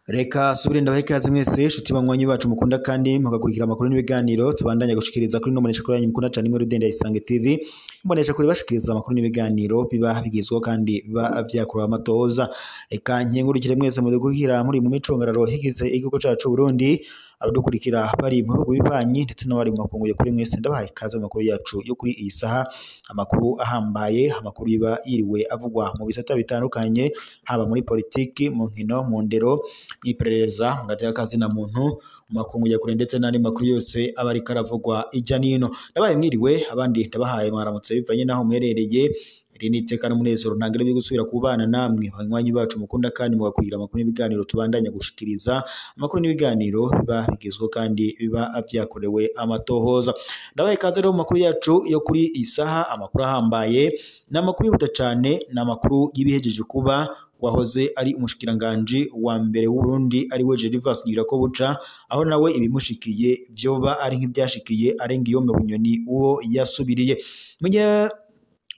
Reka subire ndabahe ikaze mwese shuti banywanyi bacu mukunda kandi mugakurikira amakuru n'ibiganiro tubandanya gushikiriza kuri nomonesha kuri yanyu mukunda cyane muri Rudende Isange TV mbonesha kuri bashikiriza amakuru n'ibiganiro biba bigizwe kandi biba vyakurwa amatoza. Reka nkengurukire mwese mudukurikira muri mu micungararo higize igihugu cacu Burundi abadukurikira bari mu bihugu bibanyi ndetse n'abari mu makungu kuri mwese ndabaha ikaze mu makuru yacu yo kuri iyi saha, amakuru ahambaye, amakuru iba yiriwe avugwa mu bisata bitandukanye haba muri politiki, mu nkino, mu ndero, iperereza ngati y'akazi na muntu makungu ya kure ndetse n'andi makuru yose abari karavugwa ijya nino. Ndabaye mwiriwe abandi ndabahaye mwaramutse bivanye naho mwerereye rini iteka n'umunezero ntangire byo gusubira kubana namwe banywanyi bacu mukunda kandi mugakurikira amakuru n'ibiganiro tubandanya gushikiriza amakuru n'ibiganiro biba bigizwe kandi biba avyakorewe amatohoza. Ndabaye kaze rero mu makuru yacu yo kuri isaha, amakuru ahambaye n'amakuru yihuta cyane n'amakuru yibihejeje kuba wahoze ari umushikiranganje wa mbere w'u Burundi ari we Gervas Ndirakobuca, aho nawe ibimushikiye byoba ari nk'ibyashikiye Arengiyome Bunyoni uwo yasubiriye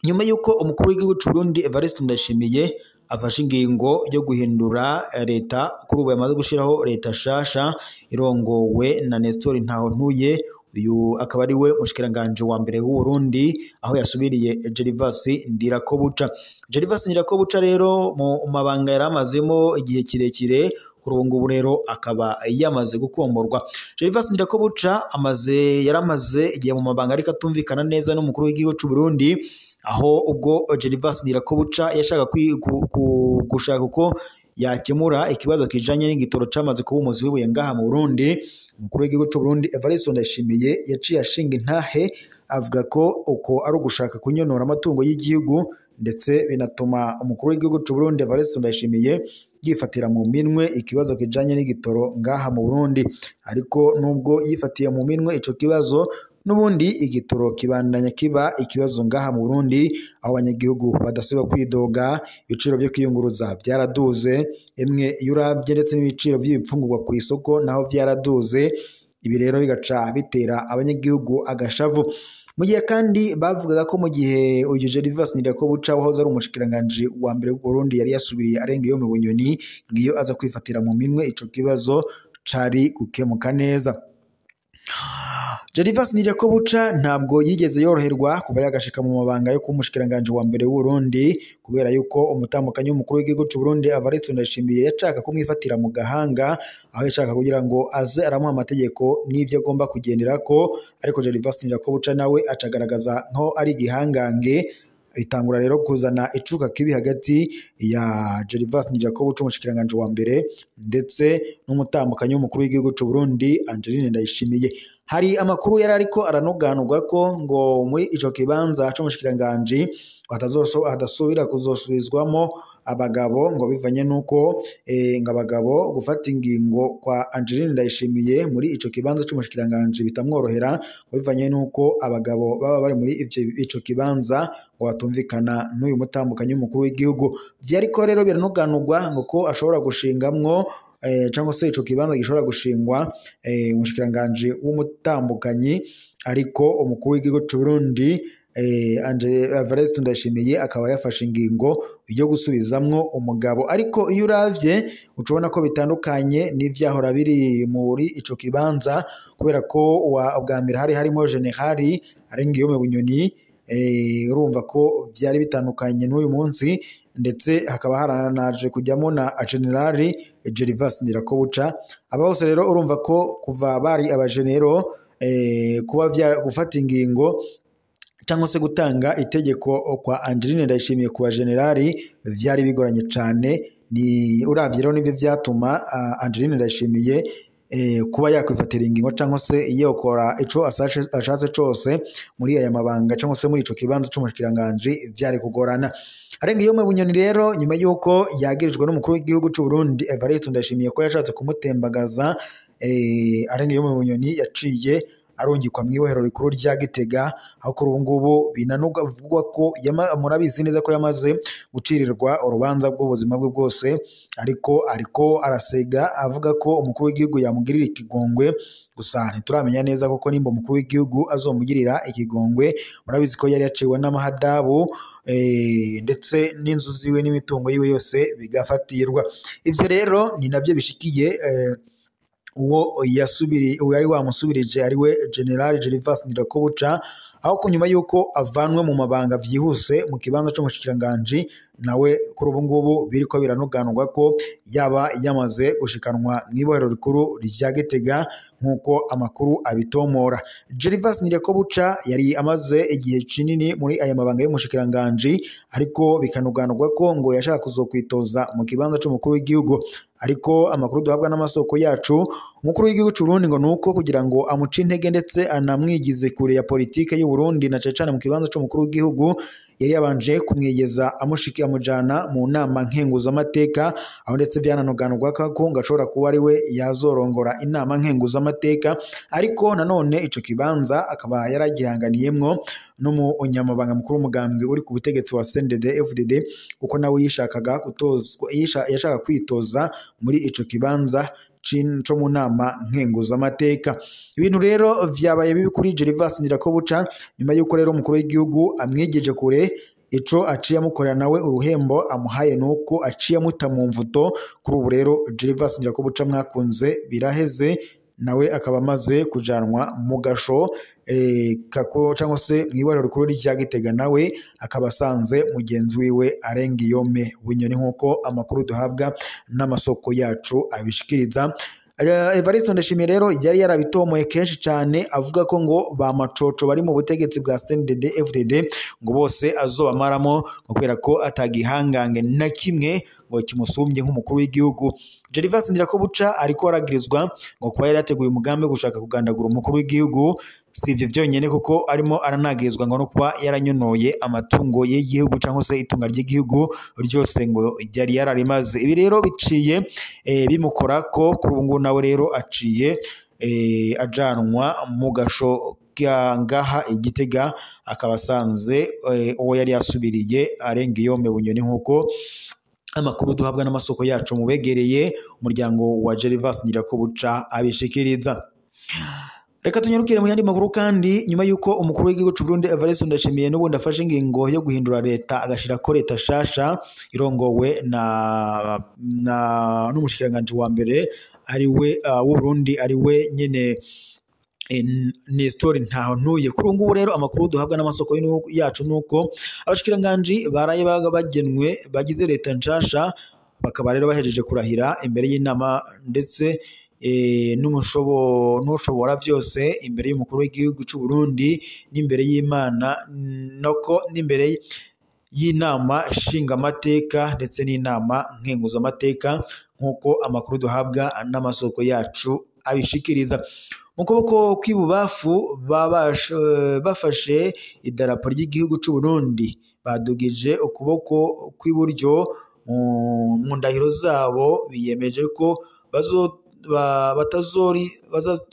nyuma yuko umukuru w'igihugu cy'u Burundi Evariste Ndayishimiye afashe ingingo yo guhindura leta kuri ubu yamaze gushiraho leta shasha irongowe na Nestor Ntahontuye. Uyu akaba ari we mushikiranganje wa mbere w'u Burundi aho yasubiriye Gervas Ndirakobuca. Gervas Ndirakobuca rero mu mabanga yaramazemo igihe kirekire kurungu rero akaba yamaze gukomborwa. Gervas Ndirakobuca yaramaze igihe mu mabanga ariko atumvikana neza n'umukuru w'igihugu cy'u Burundi, aho ubwo Gervas Ndirakobuca yashaka gushaka uko yakemura ikibazo kijanye n'igitoro camaze kuba umuzi w'ibuye ngaha mu Burundi. Umukuru w'igihugu cy'u Burundi Evariste Ndayishimiye yaciye ashinga intahe avuga ko uko ari ugushaka kunyonora amatungo y'igihugu, ndetse binatuma umukuru w'igihugu cy'u Burundi Evariste Ndayishimiye yifatira mu minwe ikibazo kijanye n'igitoro ngaha mu Burundi. Ariko nubwo yifatiye mu minwe ico kibazo, nubundi igitoro kibandanya kiba ikibazo ngaha mu Burundi, aho abanyagihugu badasiba kwidoga ibiciro byo kwiyunguruza byaraduze, emwe yurabye ndetse n'ibiciro by'ibifungurwa ku isoko naho byaraduze. Ibi rero bigaca bitera abanyagihugu agashavu, mu gihe kandi bavugaga ko mu gihe uyu Gervas Ndirakobuca wahoze ari umushikiranganje wa mbere w'u Burundi yari yasubiriye Arengiyome Bunyoni, ngiyo aza kwifatira mu minwe ico kibazo cari gukemuka neza. Gervas Ndirakobuca ntabwo yigeze yoroherwa kuva yagashika mu mabanga yo kumushikiranganje wa mbere w'u Burundi, kubera yuko umutambukanyi w'umukuru w'igihugu cy'u Burundi Evariste Ndayishimiye yashaka kumwifatira mu gahanga, aho yashaka kugira ngo aze aramuha amategeko n'ivyo agomba kugenderako. Ariko Gervas Ndirakobuca nawe acagaragaza nko ari igihangange, bitangura rero kuzana icuka kibi hagati ya Gervas Ndirakobuca umushikiranganje wa mbere ndetse n'umutambukanyi w'umukuru w'igihugu cy'u Burundi Angeline Ndayishimiye. Hari amakuru yari ariko aranoganurwa ko ngo muri ico kibanza c'umushikiranganje hadasubira kuzosubizwamo abagabo, ngo bivanye nuko ngo abagabo gufata ingingo kwa Angeline Ndayishimiye muri ico kibanza c'umushikiranganje bitamworohera, ngo bivanye nuko abagabo baba bari muri ico kibanza ngo batumvikana n'uyu mutambukanyi w'umukuru w'igihugu. Vyariko rero biranoganurwa ngo ko ashobora gushingamwo cyangwa se ico kibanza gishobora gushingwa umushikiranganje w'umutambukanyi, ariko umukuru w'igihugu cy'u Burundi Evariste Ndayishimiye akaba yafashe ingingo yo gusubizamwo umugabo. Ariko iyo uravye ucubona ko bitandukanye n'ivyahora biri muri ico kibanza, kubera ko ubwa mbere hari harimo Generali Arengiyome Bunyoni, urumva ko vyari bitandukanye n'uyu munsi, ndetse hakaba haranaje kujyamo na Generali Gervas Ndirakobuca. Aba bose rero urumva ko kuva bari abajenero kuba gufata ingingo cyangwa se gutanga itegeko kwa Angeline Ndayishimiye ku bajenerali vyari bigoranye cyane. Ni uravye rero nibyo byatuma Angeline Ndayishimiye kuba yakwifatira ingingo cyangwa se yokora ico ashatse cose muri aya mabanga cyangwa se muri ico kibanza c'umushikiranganje vyari kugorana. Arengiyome Bunyoni rero nyuma yuko yagirijwe n'umukuru w'igihugu cy'u Burundi Evariste Ndayishimiye ko yashatse kumutembagaza, Arengiyome Bunyoni yaciye arungikwa mu ibohero rikuru rya Gitega, aho kuri ubu ngubu binanugavugwa ko murabizi neza ko yamaze gucirirwa urubanza rw'ubuzima bwe bwose, ariko arasega avuga ko umukuru w'igihugu yamugirira ikigongwe, gusa ntituramenya neza koko nimba umukuru w'igihugu azomugirira ikigongwe. Murabizi ko yari yaciwe n'amahadabu ndetse n'inzu ziwe n'imitungo yiwe yose bigafatirwa. Ivyo rero ni navyo bishikiye uwo yari wamusubirije ariwe General Gervas Ndirakobuca, aho kunyuma yuko avanwe mu mabanga vyihuse mu kibanza c'umushikiranganji, nawe kuri ubu ngubu biriko biranuganurwa ko yaba yamaze gushikanwa mu ibohero rikuru rya Gitega nk'uko amakuru abitomora. Gervas Ndirakobuca yari amaze igihe kinini muri aya mabanga y'umushikiranganji, ariko bikanuganurwa ko ngo yashaka kuzokwitoza mu kibanza c'umukuru w'igihugu, ariko amakuru duhabwa n'amasoko yacu, umukuru w'igihugu c'u Burundi ngo nuko kugira ngo amuce intege ndetse anamwigize kure ya politike y'u Burundi na cane mu kibanza c'umukuru w'igihugu, yari yabanje kumwegeza amujana mu nama nkenguzamateka, aho ndetse byananuganurwa ko ngo ashobora kuba ari we yazorongora inama nkenguzamateka, ariko nanone ico kibanza akaba yaragihanganiyemwo n'umunyamabanga mukuru w'umugambwe uri ku butegetsi wa CNDD-FDD, kuko nawe yashaka kwitoza muri ico kibanza co mu nama nkenguzamateka. Ibintu rero vyabaye bibi kuri Gervas Ndirakobuca nyuma yuko rero umukuru w'igihugu amwegeje kure, ico aciye amukorera nawe uruhembo amuhaye nuko aciye amuta mu mvuto. Kuri ubu rero Gervas Ndirakobuca mwakunze biraheze, nawe akaba amaze kujanwa mu gasho cyangwa se mu ibohero rikuru rya Gitega, nawe akaba asanze mugenzi wiwe Arengiyome Bunyoni nk'uko amakuru duhabwa n'amasoko yacu abishikiriza. Evariste Ndayishimiye rero yari yarabitomoye kenshi cyane, avuga ko ngo ba macoco bari mu butegetsi bwa CNDD-FDD ngo bose azobamaramo kubera ko atagihangange na kimwe ngo kimusumbye nk'umukuru w'igihugu. Gervas Ndirakobuca ariko aragirizwa ngo kuba yari yateguye umugambi gushaka kugandagura umukuru w'igihugu. Si ivyo vyonyene kuko arimo aranagirizwa ngo no kuba yaranyonoye amatungo y'igihugu cyangwa se itunga ry'igihugu ryose ngo yari yararimaze. Ibi rero biciye bimukora ko kuri ubu ngubu nawe rero aciye ajanwa mu gasho ngaha Igitega, akaba asanze uwo yari yasubiriye Arengiyome Bunyoni nk'uko amakuru duhabwa n'amasoko yacu mubegereye umuryango wa Gervas Ndirakobuca abishikiriza. Reka tunyarukire mu yandi makuru kandi, nyuma yuko umukuru w'igihugu c'u Burundi Evariste Ndayishimiye n'ubundi afashe ingingo yo guhindura leta agashira ko leta shasha irongowe n'umushikiranganji wa mbere ariwe w'u Burundi ariwe nyene Nestor Ntahontuye. Kuri ubu ngubu rero amakuru duhabwa n'amasoko yacu nuko abashikiranganji baraye bagenwe bagize leta nshasha, bakaba rero bahejeje kurahira imbere y'inama ndetse n'umushobora byose imbere y'umukuru w'igihugu c'u Burundi n'imbere y'Imana noko n'imbere y'inama nshingamateka ndetse n'inama nkenguzamateka nk'uko amakuru duhabwa n'amasoko yacu abishikiriza. Mu kuboko kw'ibubafu bafashe idarapo ry'igihugu c'u Burundi, badugije ukuboko kw'iburyo mu ndahiro zabo, biyemeje ko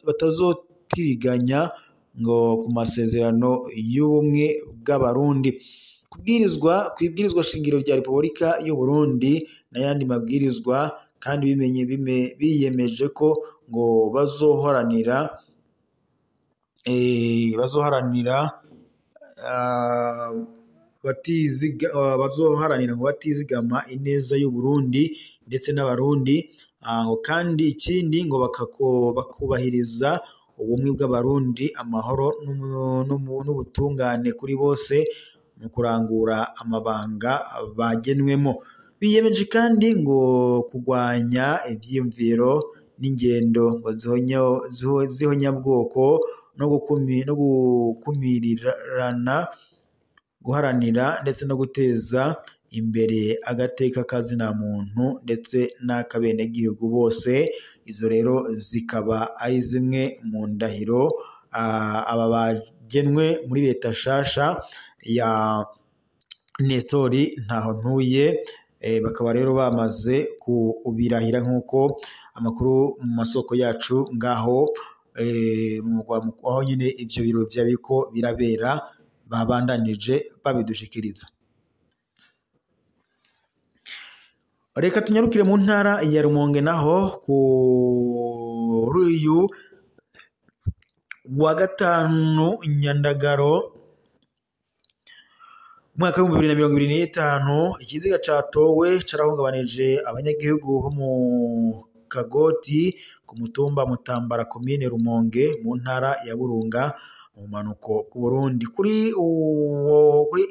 batazotiriganya ngo ku masezerano y'ubumwe bw'abarundi, kwibwirizwa shingiro rya Repubulika y'u Burundi n'ayandi mabwirizwa, kandi biyemeje ko ngo bazoharanira ngo batizigama ineza y'u Burundi ndetse n'abarundi, kandi ikindi ngo bakubahiriza ubumwe bw'abarundi, amahoro n'ubutungane kuri bose mu kurangura amabanga bagenwemo. Biyemeje kandi ngo kurwanya ivyiyumviro n'ingendo ngo zihonyabwoko no gukumirirana, guharanira ndetse no guteza imbere agateka kazina muntu ndetse n'akabenegihugu bose. Izo rero zikaba ari zimwe mu ndahiro aba bagenwe muri leta shasha ya Nestor Ntahontuye, bakaba rero bamaze kubirahira nk'uko amakuru mu masoko yacu ngaho aho nyine ivyo biro vyariko birabera babandanije babidushikiriza. Reka tunyarukire mu ntara ya Rumonge naho kuri uyu wa gatanu Nyandagaro umwaka wa 2025 ikiziga catowe carahungabanije abanyagihugu bo mu Kagoti ku mutumba Mutambara komine Rumonge mu ntara ya Burunga mu manuko ku Burundi. Kuri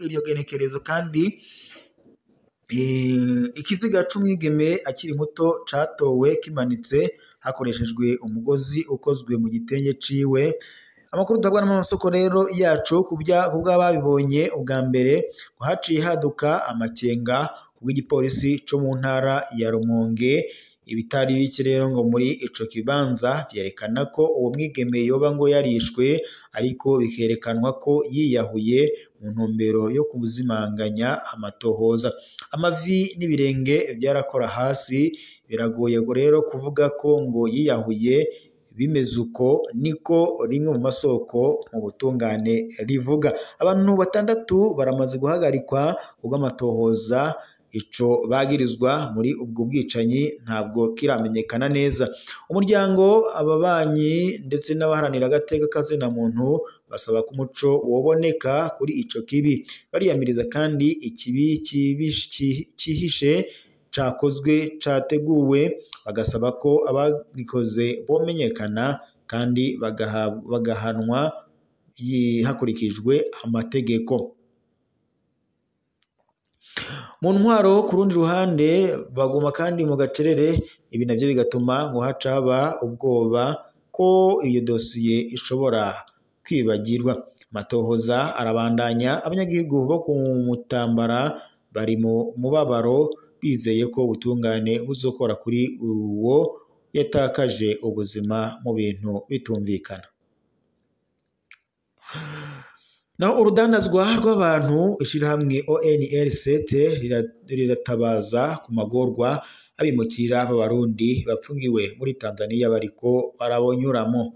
iryo genekerezo kandi ikiziga c'umwigeme akiri muto catowe kimanitse hakoreshejwe umugozi ukozwe mu gitenge ciwe. Amakuru duhabwa n'amasoko rero yacu kubw'ababibonye ubwa mbere ngo haciye haduka amakenga kubw'igipolisi co mu ntara ya Rumonge. Ibitari bike rero ngo muri ico kibanza vyerekana ko uwo mwigeme yoba ngo yarishwe, ariko bikerekanwa ko yiyahuye mu ntumbero yo kuzimanganya amatohoza. Amavi n'ibirenge vyarakora hasi, biragoye rero kuvuga ko ngo yiyahuye. Bimeze uko niko rimwe mu masoko mu butungane rivuga. Abantu 6 baramaze guhagarikwa ubw'amatohoza. Ico bagirizwa muri ubwo bwicanyi ntabwo kiramenyekana neza. Umuryango, ababanyi ndetse n'abaharanira agateka kazina muntu basaba ko umuco woboneka kuri ico kibi. Bariyamiriza kandi ikibi kihishe cakozwe categuwe, bagasaba ko abagikoze bomenyekana kandi bagahanwa hakurikijwe amategeko. Mu ntwaro ku rundi ruhande baguma kandi mu gacerere, ibi navyo bigatuma ngo haca haba ubwoba ko iyo dosiye ishobora kwibagirwa. Amatohoza arabandanya, abanyagihugu bo ku Mutambara bari mu mubabaro bizeye ko ubutungane buzokora kuri uwo yatakaje ubuzima mu bintu bitumvikana. Naho urudandazwa rw'abantu, ishirahamwe ONLCT riratabaza ku magorwa abimukira b'Abarundi bapfungiwe muri Tanzania bariko barabonyuramo.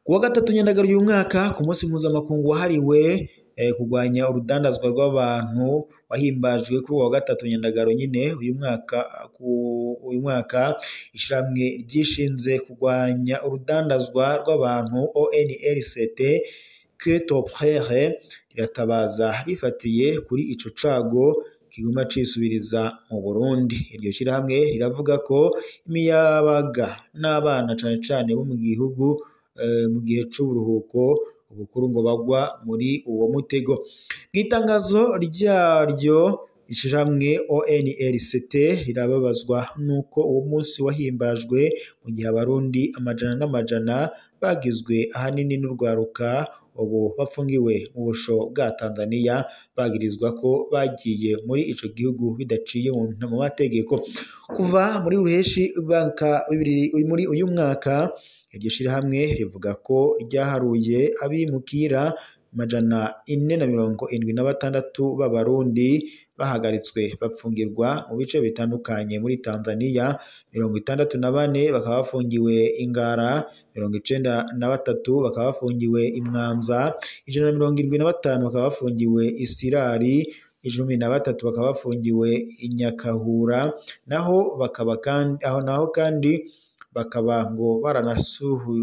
Kuwa gatatu Nyandagaro uyu mwaka ku munsi mpuzamakungu wahariwe kurwanya urudandazwa rw'abantu wahimbajwe kuri wa gatatu Nyandagaro nyine uyu mwaka ishamwe ryishinze kurwanya urudandazwa rw'abantu ONLCT Ketoprere riratabaza rifatiye kuri ico cago kiguma cisubiriza mu Burundi. Iryo shirahamwe riravuga ko imiyabaga n'abana cane bo mu gihugu mu gihe c'uburuhuko ubukuru ngo bagwa muri uwo mutego. Mw'itangazo ryaryo ishirahamwe ONLCT rirababazwa nuko uwo munsi wahimbajwe mu gihe Abarundi amajana n'amajana bagizwe ahanini n'urwaruka ubu bapfungiwe mu busho bwa Tanzania bagirizwa ko bagiye muri ico gihugu bidaciye mu mategeko. Kuva muri ruheshi muri uyu mwaka iryo shirahamwe rivuga ko ryaharuye abimukira 476 b'Abarundi bahagaritswe bapfungirwa mu bice bitandukanye muri Tanzania. 64 bakaba bafungiwe Ingara, 93 bakaba bafungiwe Imwanza, 175 bakaba bafungiwe Isirari, 13 bakaba bafungiwe Inyakahura. Naho kandi bakaba ngo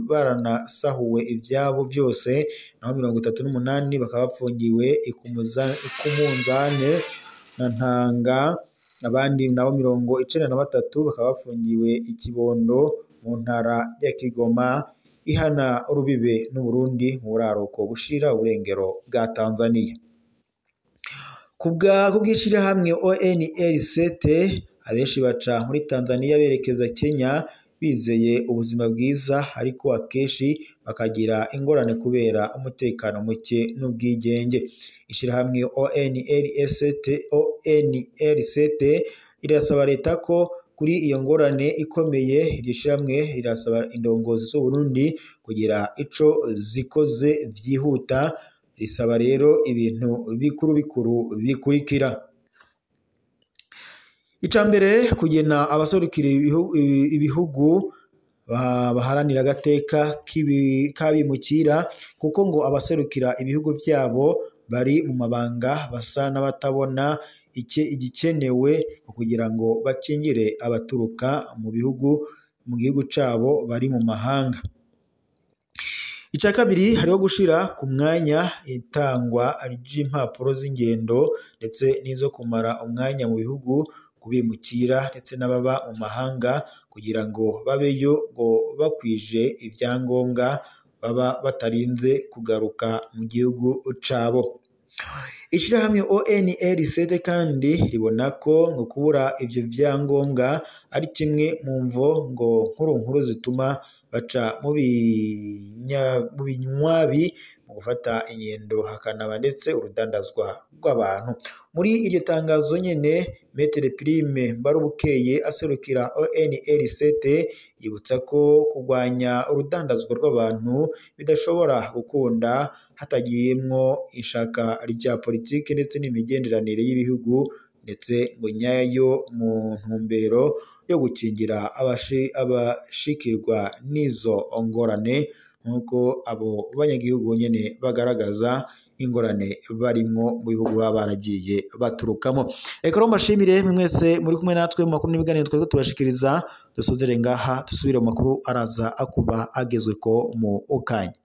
baranasahuwe ivyabo byose. Naho 38 bakaba bafungiwe Ikumunzane na Ntanga, abandi nabo 93 bakaba bafungiwe Ikibondo mu ntara ya Kigoma ihana urubibe n'u Burundi mu buraruko bushira uburengero bwa Tanzania. Kubw'ishirahamwe ONLCT abenshi baca muri Tanzania berekeza Kenya bizeye ubuzima bwiza, ariko akeshi bakagira ingorane kubera umutekano muke n'ubwigenge. Ishirahamwe ONLCT irasaba leta ko kuri iyo ngorane ikomeye iryo shirahamwe rirasaba indongozi z'u Burundi kugira ico zikoze vyihuta. Risaba rero ibintu bikuru bikurikira: icambere, kugena abaserukira ibihugu baharanira agateka k'abimukira kuko ngo abaserukira ibihugu vyabo bari mu mabanga basa n'abatabona igikenewe kugira ngo bakingire abaturuka mu gihugu cabo bari mu mahanga. Ica kabiri hariho gushira ku mwanya itangwa ry'impapuro z'ingendo ndetse n'izo kumara umwanya mu bihugu kubimukira ndetse n'ababa mu mahanga kugira ngo babeyo ngo bakwije ivyangombwa baba batarinze kugaruka mu gihugu cabo. Ishirahamwe ONLCT kandi ribona ko ngo kubura ivyo vyangombwa ari kimwe mu mvo ngo nkuru zituma baca mu binywabi mu gufata ingendo hakanaba ndetse urudandazwa rw'abantu. Muri iryo tangazo nyene Maitre Prime Mbarubukeye aserukira ONLCT yibutsa ko kurwanya urudandazwa rw'abantu bidashobora gukunda hatagiyemwo ishaka rya politike ndetse n'imigenderanire y'ibihugu ndetse ngo nyayo mu ntumbero yo gukingira abashikirwa n'izo ngorane nk'uko abo banyagihugu nyene bagaragaza ingorane barimwo mu bihugu baba baragiye baturukamo. Reka rero mbashimire mwese muri kumwe natwe mu makuru n'ibiganiro twari turashikiriza, dusozere ngaha dusubire mu makuru araza akuba agezweko mu kanya.